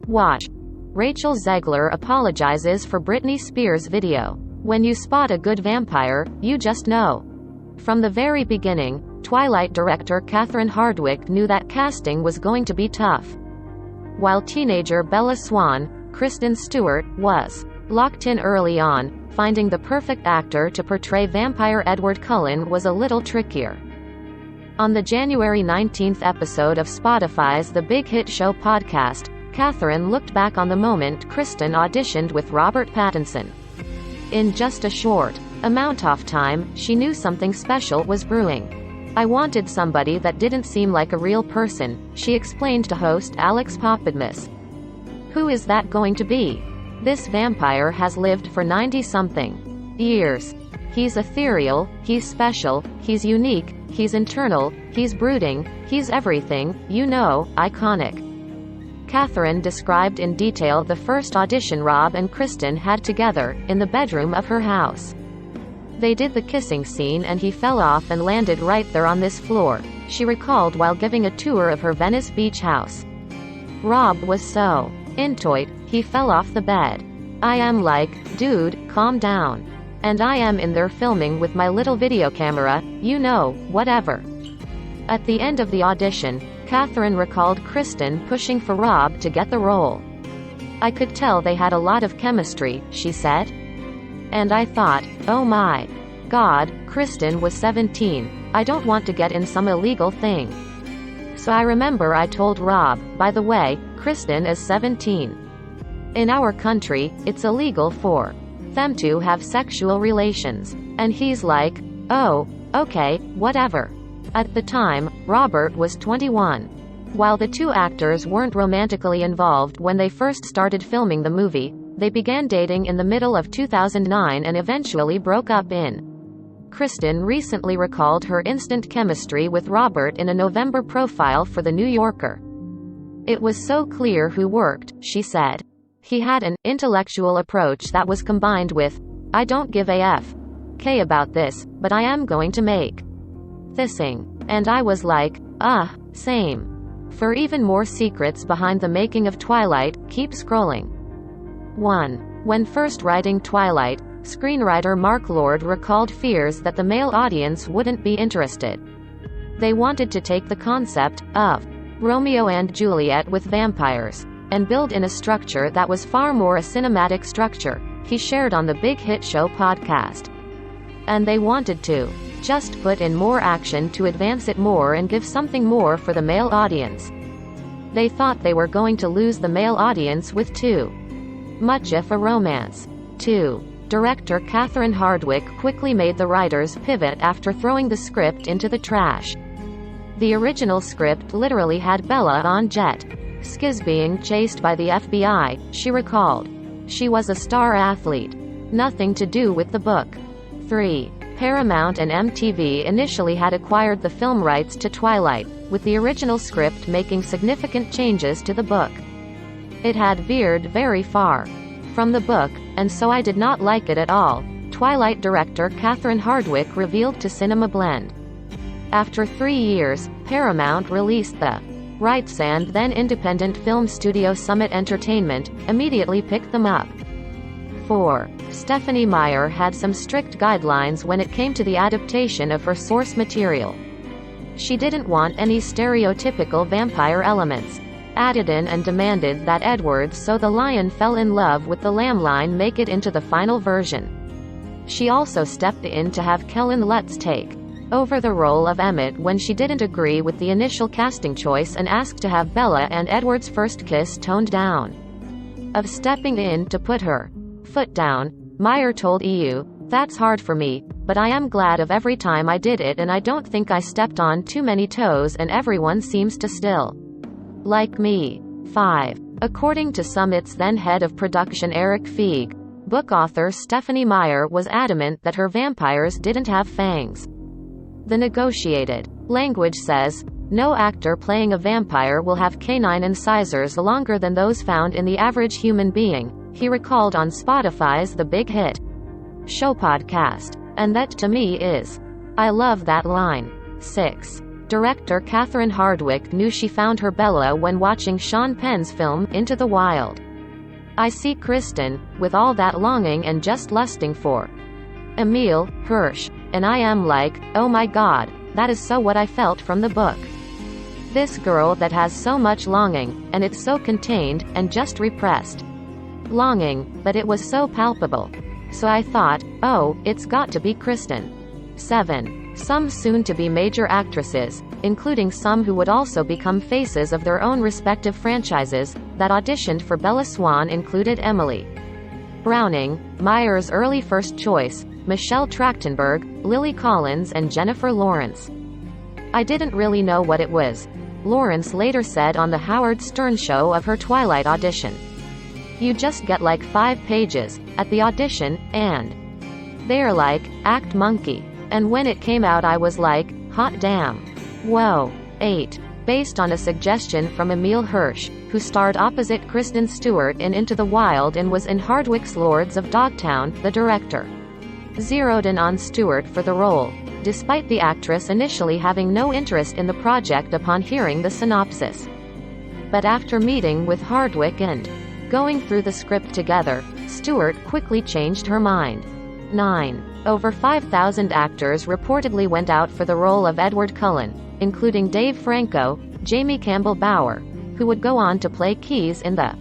Watch. Rachel Zegler apologizes for Britney Spears video. When you spot a good vampire, you just know. From the very beginning, Twilight director Catherine Hardwicke knew that casting was going to be tough. While teenager Bella Swan, Kristen Stewart, was locked in early on, finding the perfect actor to portray vampire Edward Cullen was a little trickier. On the January 19th episode of Spotify's The Big Hit Show podcast, Catherine looked back on the moment Kristen auditioned with Robert Pattinson. In just a short amount of time, she knew something special was brewing. "I wanted somebody that didn't seem like a real person," she explained to host Alex Popidmus. "Who is that going to be? This vampire has lived for 90-something years. He's ethereal, he's special, he's unique, he's internal, he's brooding, he's everything, you know, iconic." Catherine described in detail the first audition Rob and Kristen had together, in the bedroom of her house. "They did the kissing scene and he fell off and landed right there on this floor," she recalled while giving a tour of her Venice Beach house. "Rob was so into it, he fell off the bed. I am like, dude, calm down. And I am in there filming with my little video camera, you know, whatever." At the end of the audition, Catherine recalled Kristen pushing for Rob to get the role. "I could tell they had a lot of chemistry," she said. "And I thought, oh my God, Kristen was 17, I don't want to get in some illegal thing. So I remember I told Rob, by the way, Kristen is 17. In our country, it's illegal for them to have sexual relations. And he's like, oh, okay, whatever." At the time, Robert was 21. While the two actors weren't romantically involved when they first started filming the movie, they began dating in the middle of 2009 and eventually broke up in. Kristen recently recalled her instant chemistry with Robert in a November profile for The New Yorker. "It was so clear who worked," she said. "He had an intellectual approach that was combined with, I don't give a f**k about this, but I am going to make thising. And I was like, same." For even more secrets behind the making of Twilight, keep scrolling. 1. When first writing Twilight, screenwriter Mark Lord recalled fears that the male audience wouldn't be interested. They wanted to take the concept of Romeo and Juliet with vampires and build in a structure that was far more a cinematic structure, he shared on the Big Hit Show podcast. And they wanted to just put in more action to advance it more and give something more for the male audience. They thought they were going to lose the male audience with too much of a romance. 2. Director Catherine Hardwicke quickly made the writers pivot after throwing the script into the trash. The original script literally had Bella on jet skis being chased by the FBI, she recalled. She was a star athlete. Nothing to do with the book. 3. Paramount and MTV initially had acquired the film rights to Twilight, with the original script making significant changes to the book. It had veered very far from the book, and so I did not like it at all, Twilight director Catherine Hardwicke revealed to Cinema Blend. After 3 years, Paramount released the rights and then independent film studio Summit Entertainment immediately picked them up. 4. Stephenie Meyer had some strict guidelines when it came to the adaptation of her source material. She didn't want any stereotypical vampire elements added in and demanded that Edward So the Lion Fell in Love with the Lamb line make it into the final version. She also stepped in to have Kellen Lutz take over the role of Emmett when she didn't agree with the initial casting choice and asked to have Bella and Edward's first kiss toned down. Of stepping in to put her foot down, Meyer told EU, "That's hard for me, but I am glad of every time I did it and I don't think I stepped on too many toes and everyone seems to still like me." 5. According to Summit's then head of production Eric Feig, book author Stephenie Meyer was adamant that her vampires didn't have fangs. The negotiated language says, "No actor playing a vampire will have canine incisors longer than those found in the average human being," he recalled on Spotify's The Big Hit Show podcast. "And that to me is, I love that line." 6. Director Catherine Hardwicke knew she found her Bella when watching Sean Penn's film, Into the Wild. I see Kristen, with all that longing and just lusting for Emile Hirsch, and I am like, oh my god, that is so what I felt from the book. This girl that has so much longing, and it's so contained, and just repressed longing, but it was so palpable. So I thought, oh, it's got to be Kristen. 7. Some soon-to-be major actresses, including some who would also become faces of their own respective franchises, that auditioned for Bella Swan included Emily Browning, Meyer's early first choice, Michelle Trachtenberg, Lily Collins and Jennifer Lawrence. I didn't really know what it was. Lawrence later said on the Howard Stern show of her Twilight audition. You just get like 5 pages, at the audition, and they're like, act monkey. And when it came out I was like, hot damn. Whoa. 8. Based on a suggestion from Emile Hirsch, who starred opposite Kristen Stewart in Into the Wild and was in Hardwicke's Lords of Dogtown, the director zeroed in on Stewart for the role, despite the actress initially having no interest in the project upon hearing the synopsis. But after meeting with Hardwicke and going through the script together, Stewart quickly changed her mind. 9. Over 5,000 actors reportedly went out for the role of Edward Cullen, including Dave Franco, Jamie Campbell Bower, who would go on to play Keyes in the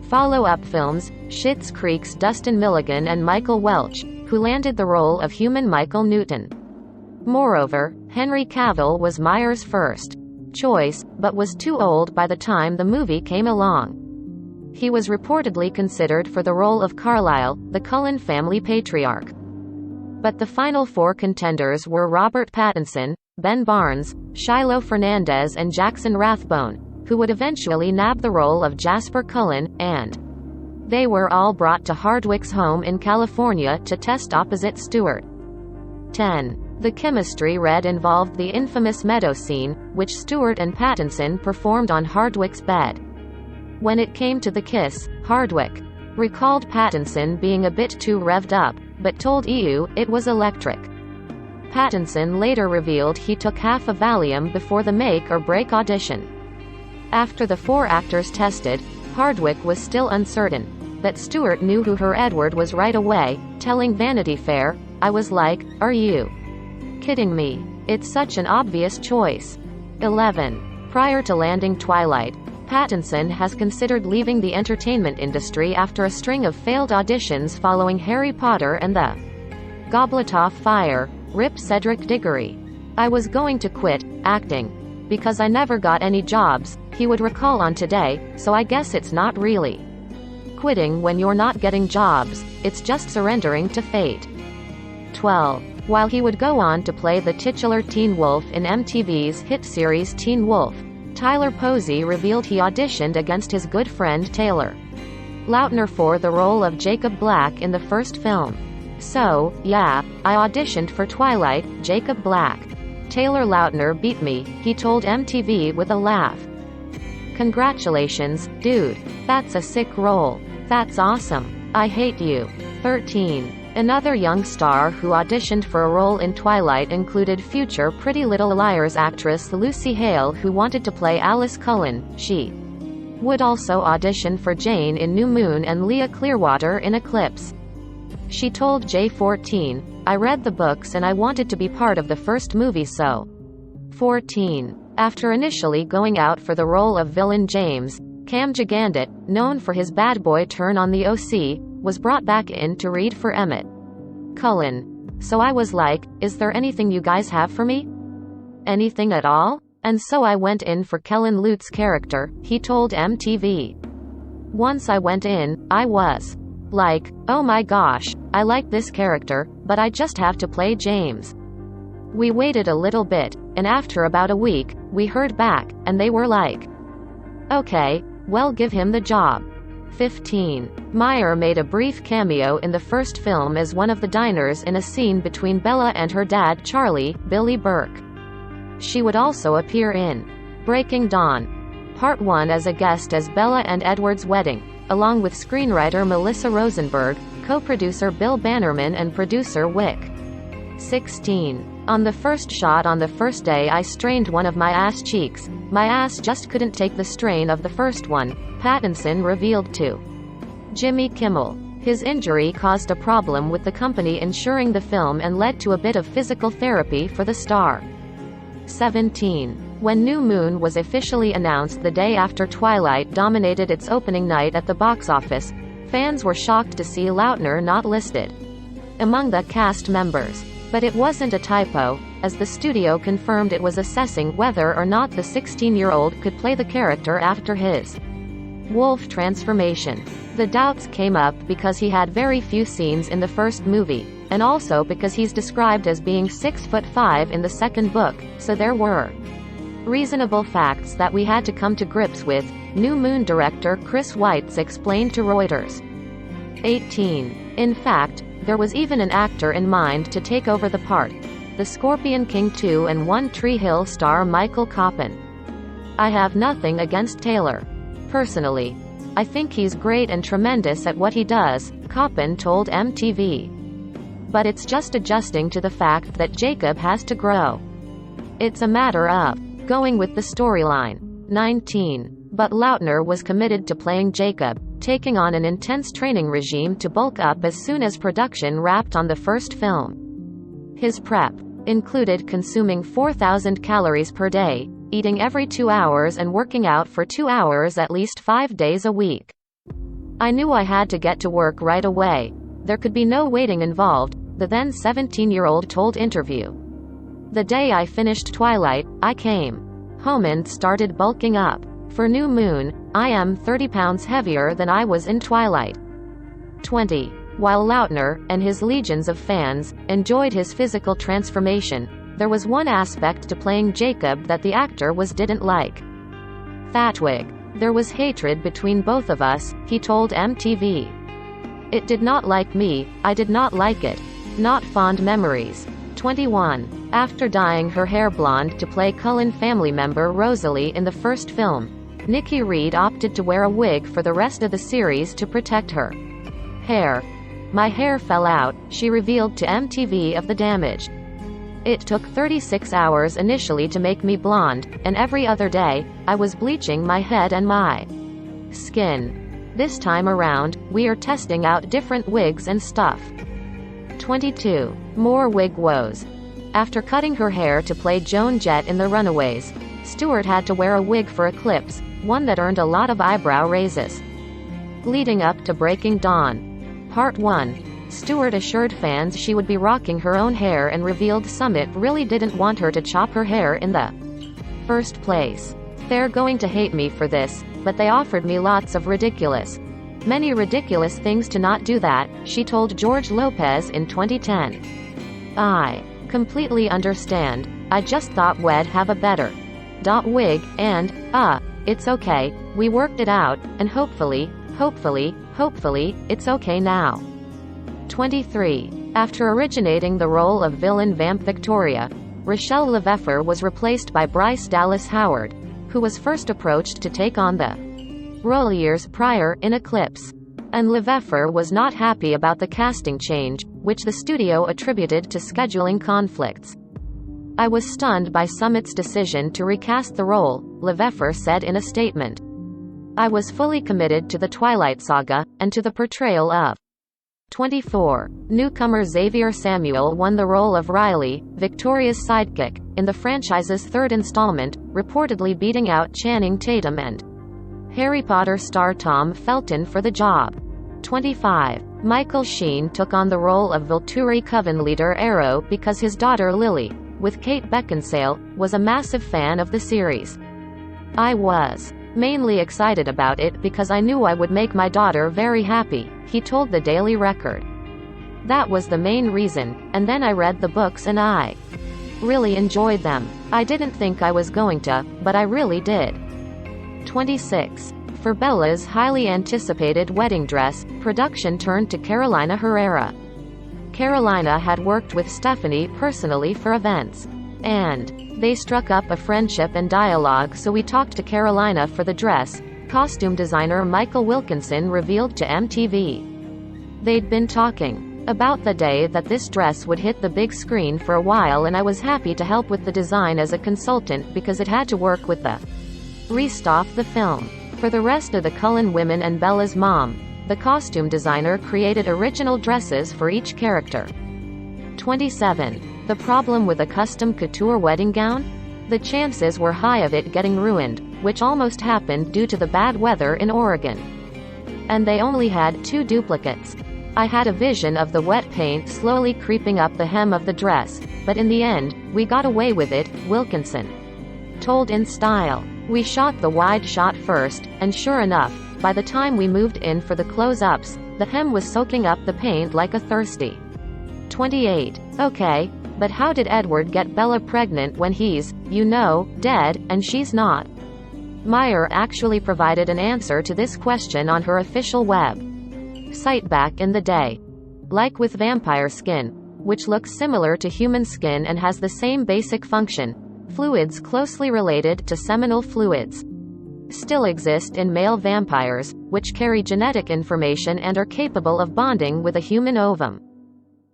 follow-up films, Schitt's Creek's Dustin Milligan and Michael Welch, who landed the role of human Michael Newton. Moreover, Henry Cavill was Meyer's first choice, but was too old by the time the movie came along. He was reportedly considered for the role of Carlisle, the Cullen family patriarch. But the final 4 contenders were Robert Pattinson, Ben Barnes, Shiloh Fernandez and Jackson Rathbone, who would eventually nab the role of Jasper Cullen, and they were all brought to Hardwicke's home in California to test opposite Stewart. 10. The chemistry read involved the infamous meadow scene, which Stewart and Pattinson performed on Hardwicke's bed. When it came to the kiss, Hardwicke recalled Pattinson being a bit too revved up, but told EU it was electric. Pattinson later revealed he took half a Valium before the make-or-break audition. After the 4 actors tested, Hardwicke was still uncertain, but Stewart knew who her Edward was right away, telling Vanity Fair, I was like, are you kidding me? It's such an obvious choice. 11. Prior to landing Twilight, Pattinson has considered leaving the entertainment industry after a string of failed auditions following Harry Potter and the Goblet of Fire. Rip Cedric Diggory. I was going to quit acting because I never got any jobs, he would recall on Today, so I guess it's not really quitting when you're not getting jobs, it's just surrendering to fate. 12. While he would go on to play the titular Teen Wolf in MTV's hit series Teen Wolf, Tyler Posey revealed he auditioned against his good friend Taylor Lautner for the role of Jacob Black in the first film. So, yeah, I auditioned for Twilight, Jacob Black. Taylor Lautner beat me, he told MTV with a laugh. Congratulations, dude. That's a sick role. That's awesome. I hate you. 13. Another young star who auditioned for a role in Twilight included future Pretty Little Liars actress Lucy Hale, who wanted to play Alice Cullen. She would also audition for Jane in New Moon and Leah Clearwater in Eclipse. She told J14, I read the books and I wanted to be part of the first movie so. 14. After initially going out for the role of villain James, Cam Gigandit, known for his bad boy turn on the OC, was brought back in to read for Emmett Cullen. So I was like, is there anything you guys have for me? Anything at all? And so I went in for Kellen Lute's character, he told MTV. Once I went in, I was like, oh my gosh, I like this character, but I just have to play James. We waited a little bit, and after about a week, we heard back, and they were like, okay, well give him the job. 15. Meyer made a brief cameo in the first film as one of the diners in a scene between Bella and her dad Charlie, Billy Burke. She would also appear in Breaking Dawn, Part 1 as a guest as Bella and Edward's wedding, along with screenwriter Melissa Rosenberg, co-producer Bill Bannerman and producer Wick. 16. On the first shot on the first day I strained one of my ass cheeks. My ass just couldn't take the strain of the first one, Pattinson revealed to Jimmy Kimmel. His injury caused a problem with the company insuring the film and led to a bit of physical therapy for the star. 17. When New Moon was officially announced the day after Twilight dominated its opening night at the box office, fans were shocked to see Lautner not listed among the cast members. But it wasn't a typo, as the studio confirmed it was assessing whether or not the 16-year-old could play the character after his wolf transformation. The doubts came up because he had very few scenes in the first movie, and also because he's described as being 6'5" in the second book, so there were reasonable facts that we had to come to grips with, New Moon director Chris Weitz explained to Reuters. 18. In fact, there was even an actor in mind to take over the part, the Scorpion King 2 and One Tree Hill star Michael Coppin. I have nothing against Taylor. Personally, I think he's great and tremendous at what he does, Coppin told MTV. But it's just adjusting to the fact that Jacob has to grow. It's a matter of going with the storyline. 19. But Lautner was committed to playing Jacob, taking on an intense training regime to bulk up as soon as production wrapped on the first film. His prep included consuming 4,000 calories per day, eating every 2 hours and working out for 2 hours at least 5 days a week. I knew I had to get to work right away. There could be no waiting involved, the then 17-year-old told Interview. The day I finished Twilight, I came home and started bulking up. For New Moon, I am 30 pounds heavier than I was in Twilight. 20. While Lautner, and his legions of fans, enjoyed his physical transformation, there was one aspect to playing Jacob that the actor didn't like. Fatwig. There was hatred between both of us, he told MTV. It did not like me, I did not like it. Not fond memories. 21. After dyeing her hair blonde to play Cullen family member Rosalie in the first film, Nikki Reed opted to wear a wig for the rest of the series to protect her hair. My hair fell out, she revealed to MTV of the damage. It took 36 hours initially to make me blonde, and every other day, I was bleaching my head and my skin. This time around, we are testing out different wigs and stuff. 22. More Wig Woes. After cutting her hair to play Joan Jett in The Runaways, Stewart had to wear a wig for Eclipse, one that earned a lot of eyebrow raises. Leading up to Breaking Dawn. Part 1. Stewart assured fans she would be rocking her own hair and revealed Summit really didn't want her to chop her hair in the first place. They're going to hate me for this, but they offered me lots of many ridiculous things to not do that, she told George Lopez in 2010. I completely understand. I just thought we'd have a better wig, and, it's okay, we worked it out, and hopefully, it's okay now. 23. After originating the role of villain Vamp Victoria, Rochelle Lefevre was replaced by Bryce Dallas Howard, who was first approached to take on the role years prior, in Eclipse. And Lefevre was not happy about the casting change, which the studio attributed to scheduling conflicts. I was stunned by Summit's decision to recast the role, Lefevre said in a statement. I was fully committed to the Twilight saga, and to the portrayal of 24. Newcomer Xavier Samuel won the role of Riley, Victoria's sidekick, in the franchise's third installment, reportedly beating out Channing Tatum and Harry Potter star Tom Felton for the job. 25. Michael Sheen took on the role of Volturi Coven leader Arrow because his daughter Lily, with Kate Beckinsale, was a massive fan of the series. I was mainly excited about it because I knew I would make my daughter very happy, he told the Daily Record. That was the main reason, and then I read the books and I really enjoyed them. I didn't think I was going to, but I really did. 26. For Bella's highly anticipated wedding dress, production turned to Carolina Herrera. Carolina had worked with Stephanie personally for events, and they struck up a friendship and dialogue, so we talked to Carolina for the dress, costume designer Michael Wilkinson revealed to MTV. They'd been talking About the day that this dress would hit the big screen for a while, and I was happy to help with the design as a consultant because it had to work with the rest of the film. For the rest of the Cullen women and Bella's mom, the costume designer created original dresses for each character. 27. The problem with a custom couture wedding gown? The chances were high of it getting ruined, which almost happened due to the bad weather in Oregon. And they only had 2 duplicates. I had a vision of the wet paint slowly creeping up the hem of the dress, but in the end, we got away with it, Wilkinson told in Style. We shot the wide shot first, and sure enough, by the time we moved in for the close-ups, the hem was soaking up the paint like a thirsty. 28. Okay, but how did Edward get Bella pregnant when he's, dead, and she's not? Meyer actually provided an answer to this question on her official web site back in the day. Like with vampire skin, which looks similar to human skin and has the same basic function, fluids closely related to seminal fluids still exist in male vampires, which carry genetic information and are capable of bonding with a human ovum.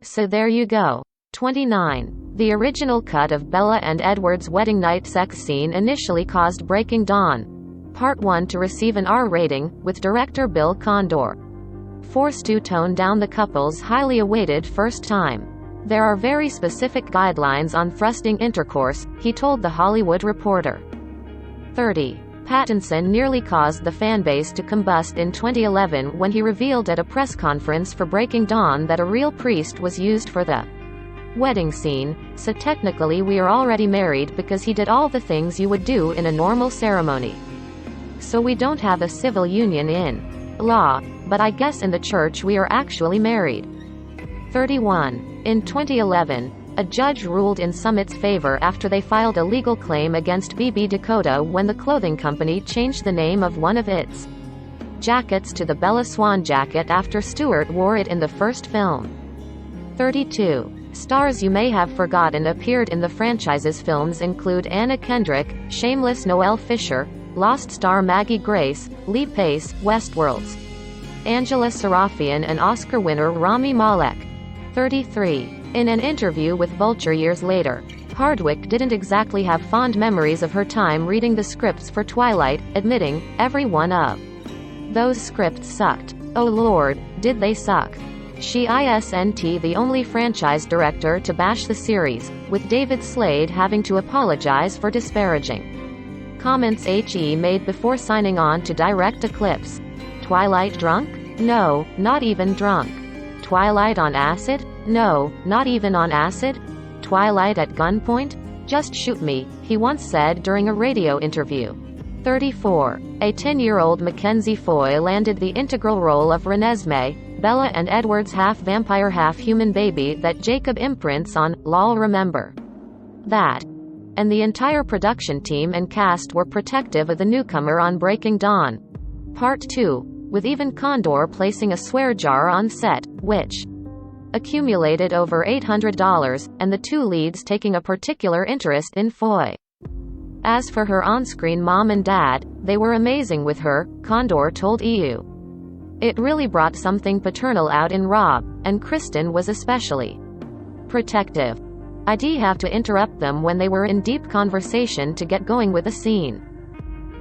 So there you go. 29. The original cut of Bella and Edward's wedding night sex scene initially caused Breaking Dawn Part 1 to receive an R rating, with director Bill Condor forced to tone down the couple's highly awaited first time. There are very specific guidelines on thrusting intercourse, he told The Hollywood Reporter. 30. Pattinson nearly caused the fanbase to combust in 2011 when he revealed at a press conference for Breaking Dawn that a real priest was used for the wedding scene, so technically we are already married because he did all the things you would do in a normal ceremony. So we don't have a civil union in law, but I guess in the church we are actually married. 31. In 2011, a judge ruled in Summit's favor after they filed a legal claim against BB Dakota when the clothing company changed the name of one of its jackets to the Bella Swan jacket after Stewart wore it in the first film. 32. Stars you may have forgotten appeared in the franchise's films include Anna Kendrick, Shameless Noelle Fisher, Lost star Maggie Grace, Lee Pace, Westworld's Angela Sarafian, and Oscar winner Rami Malek. 33. In an interview with Vulture years later, Hardwick didn't exactly have fond memories of her time reading the scripts for Twilight, admitting, "Every one of those scripts sucked. Oh Lord, did they suck." She isn't the only franchise director to bash the series, with David Slade having to apologize for disparaging comments he made before signing on to direct Eclipse. Twilight drunk? No, not even drunk. Twilight on acid? No, not even on acid. Twilight at gunpoint? Just shoot me, he once said during a radio interview. 34. A 10-year-old Mackenzie Foy landed the integral role of Renesmee, Bella and Edward's half-vampire half-human baby that Jacob imprints on, lol remember that. And the entire production team and cast were protective of the newcomer on Breaking Dawn Part 2, with even Condor placing a swear jar on set, which accumulated over $800, and the 2 leads taking a particular interest in Foy. As for her on-screen mom and dad, they were amazing with her, Condor told EU. It really brought something paternal out in Rob, and Kristen was especially protective. I'd have to interrupt them when they were in deep conversation to get going with a scene.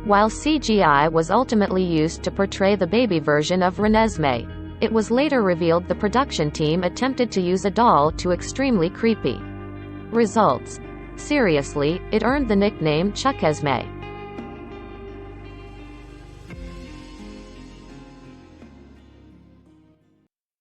While CGI was ultimately used to portray the baby version of Renesmee, it was later revealed the production team attempted to use a doll to extremely creepy results. Seriously, it earned the nickname Chuckesmee.